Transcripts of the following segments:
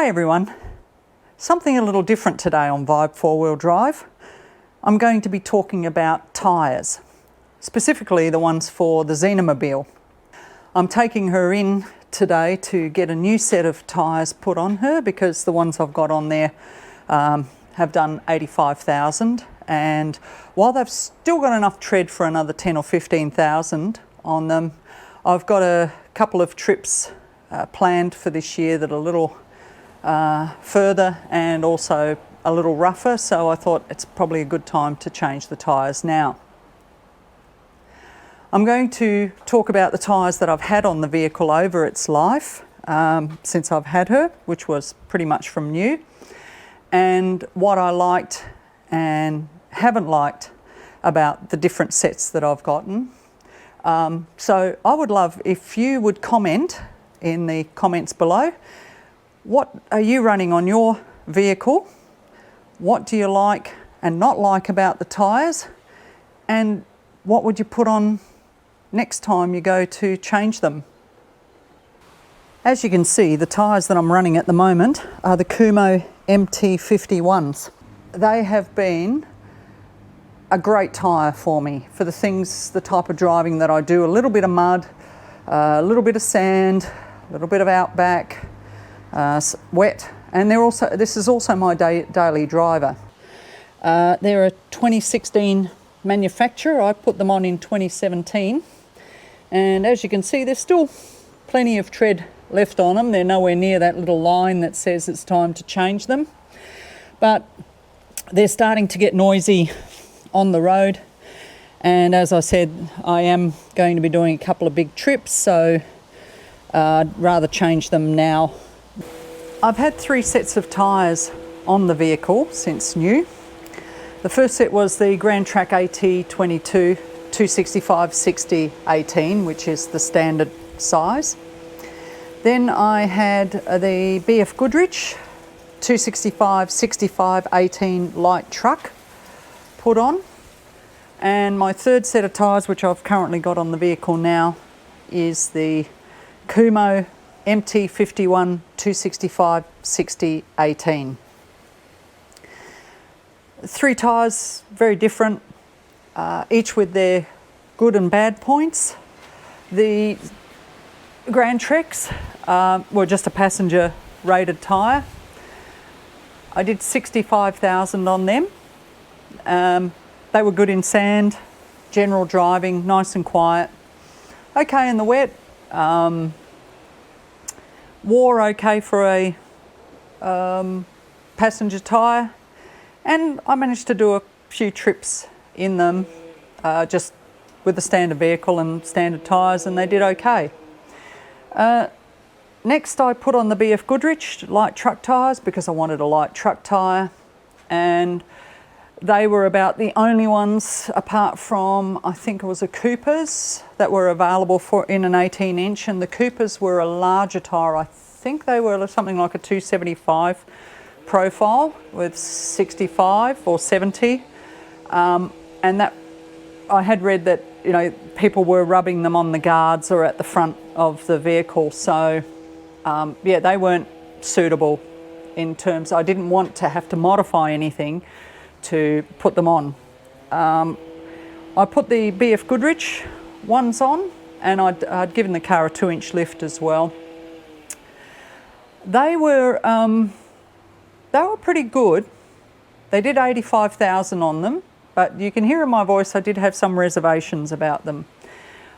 Hi everyone. Something a little different today on Vibe 4-wheel drive. I'm going to be talking about tyres, specifically the ones for the Xenamobile. I'm taking her in today to get a new set of tyres put on her because the ones I've got on there have done 85,000, and while they've still got enough tread for another 10 or 15,000 on them, I've got a couple of trips planned for this year that are a little further and also a little rougher, so I thought it's probably a good time to change the tyres now. I'm going to talk about the tyres that I've had on the vehicle over its life since I've had her, which was pretty much from new, and what I liked and haven't liked about the different sets that I've gotten. So I would love if you would comment in the comments below. What are you running on your vehicle? What do you like and not like about the tyres? And what would you put on next time you go to change them? As you can see, the tyres that I'm running at the moment are the Kumho MT51s. They have been a great tyre for me for the type of driving that I do. A little bit of mud, a little bit of sand, a little bit of outback, wet, and this is also my daily driver. They're a 2016 manufacture. I put them on in 2017, and as you can see, there's still plenty of tread left on them. They're nowhere near that little line that says it's time to change them, but they're starting to get noisy on the road, and as I said, I am going to be doing a couple of big trips, so I'd rather change them now. I've had 3 sets of tyres on the vehicle since new. The first set was the Grand Track AT22 265/60/18, which is the standard size. Then I had the BF Goodrich 265/65/18 light truck put on. And my third set of tyres, which I've currently got on the vehicle now, is the Kumho MT51 265/60/18. 3 tyres, very different, each with their good and bad points. The Grand Treks were just a passenger rated tyre. I did 65,000 on them. They were good in sand, general driving, nice and quiet. Okay in the wet. Wore okay for a passenger tyre, and I managed to do a few trips in them just with the standard vehicle and standard tyres, and they did okay. Next I put on the BF Goodrich light truck tyres because I wanted a light truck tyre, and they were about the only ones, apart from I think it was a Cooper's, that were available in an 18-inch, and the Coopers were a larger tyre. I think they were something like a 275 profile with 65 or 70, and that I had read that people were rubbing them on the guards or at the front of the vehicle, so yeah, they weren't suitable in terms. I didn't want to have to modify anything to put them on. I put the BF Goodrich ones on, and I'd given the car a 2-inch lift as well. They were pretty good. They did 85,000 on them, but you can hear in my voice I did have some reservations about them.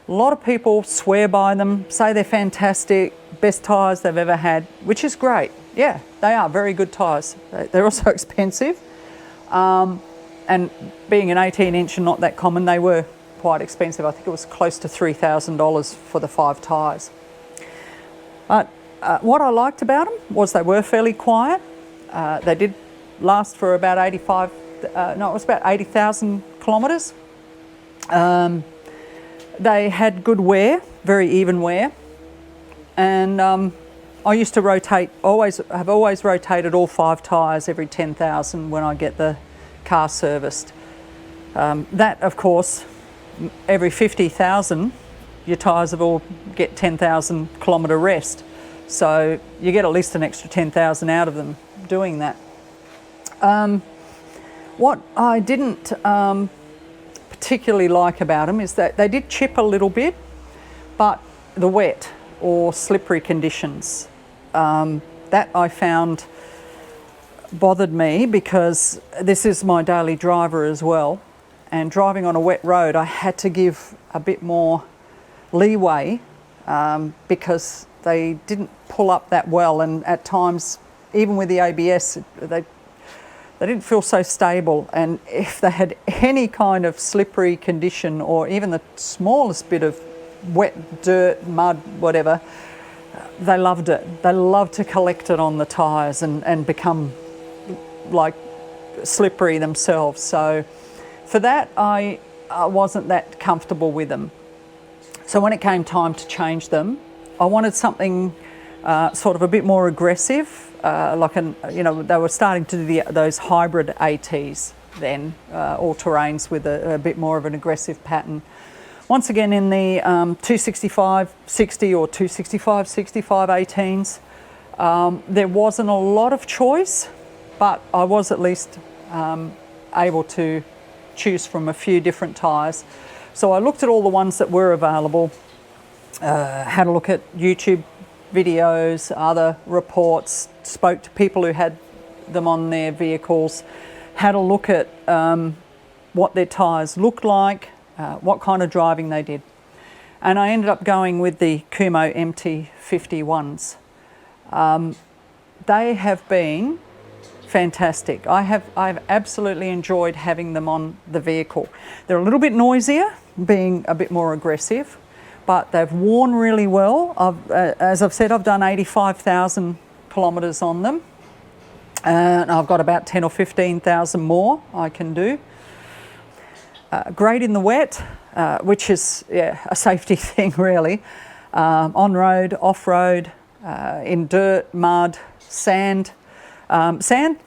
A lot of people swear by them, say they're fantastic, best tyres they've ever had, which is great. Yeah, they are very good tyres. They're also expensive. And being an 18-inch and not that common, they were quite expensive. I think it was close to $3,000 for the 5 tyres. But what I liked about them was they were fairly quiet. They did last for about 80,000 kilometres. They had good wear, very even wear, and I used to rotate, have always rotated all 5 tyres every 10,000 when I get the car serviced. That, of course, every 50,000, your tyres have all get 10,000 kilometre rest. So you get at least an extra 10,000 out of them doing that. What I didn't particularly like about them is that they did chip a little bit, but the wet or slippery conditions, that I found bothered me, because this is my daily driver as well, and driving on a wet road I had to give a bit more leeway because they didn't pull up that well, and at times even with the ABS they didn't feel so stable, and if they had any kind of slippery condition or even the smallest bit of wet dirt, mud, whatever, they loved it. They loved to collect it on the tyres and become like slippery themselves. So for that I wasn't that comfortable with them. So when it came time to change them, I wanted something sort of a bit more aggressive, like they were starting to do those hybrid ATs then, all-terrains with a bit more of an aggressive pattern. Once again in the 265/60 or 265/65 18s, there wasn't a lot of choice, but I was at least able to choose from a few different tyres. So I looked at all the ones that were available, had a look at YouTube videos, other reports, spoke to people who had them on their vehicles, had a look at what their tyres looked like, what kind of driving they did. And I ended up going with the Kumo MT51s. They have been fantastic. I've absolutely enjoyed having them on the vehicle. They're a little bit noisier, being a bit more aggressive, but they've worn really well. As I've said, I've done 85,000 kilometres on them, and I've got about 10 or 15,000 more I can do. Great in the wet, which is a safety thing really. On-road, off-road, in dirt, mud, sand. Sand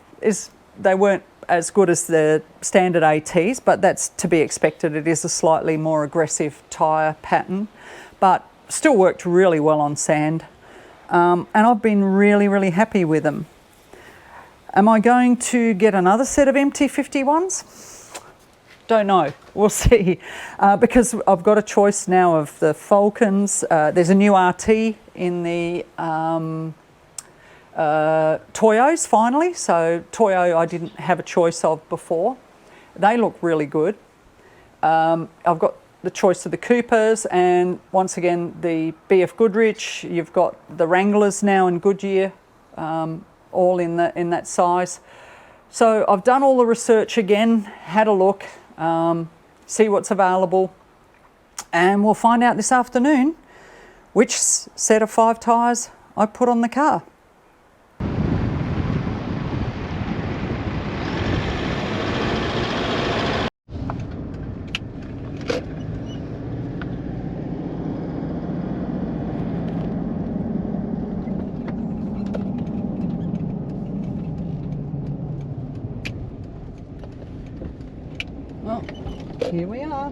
they weren't as good as the standard ATs, but that's to be expected. It is a slightly more aggressive tyre pattern, but still worked really well on sand. And I've been really, really happy with them. Am I going to get another set of MT51s? Don't know. We'll see. Because I've got a choice now of the Falcons. There's a new RT in the Toyos finally. So Toyo I didn't have a choice of before. They look really good. I've got the choice of the Coopers, and once again the BF Goodrich. You've got the Wranglers now in Goodyear, all in that size. So I've done all the research again, had a look, see what's available, and we'll find out this afternoon which set of 5 tyres I put on the car. Well, here we are.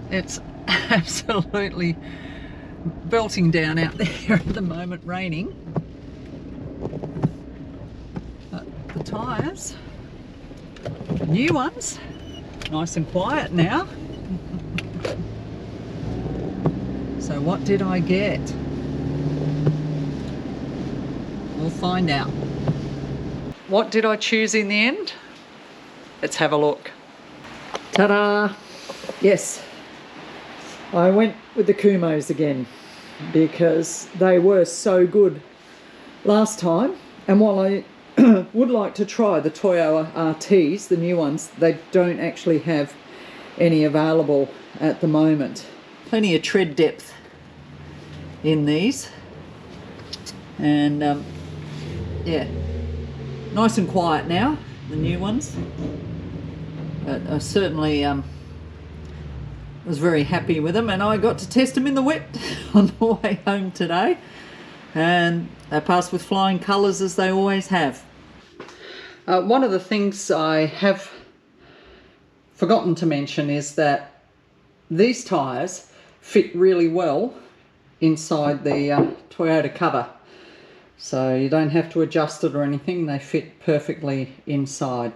It's absolutely belting down out there at the moment, raining. But the tyres, the new ones, nice and quiet now. So what did I get? We'll find out. What did I choose in the end? Let's have a look. Ta-da! Yes, I went with the Kumos again because they were so good last time, and while I would like to try the Toyo RTs, the new ones, they don't actually have any available at the moment. Plenty of tread depth in these, and yeah, nice and quiet now, the new ones. I certainly was very happy with them, and I got to test them in the wet on the way home today. and they passed with flying colours as they always have. One of the things I have forgotten to mention is that these tyres fit really well inside the Toyota cover, so you don't have to adjust it or anything, they fit perfectly inside.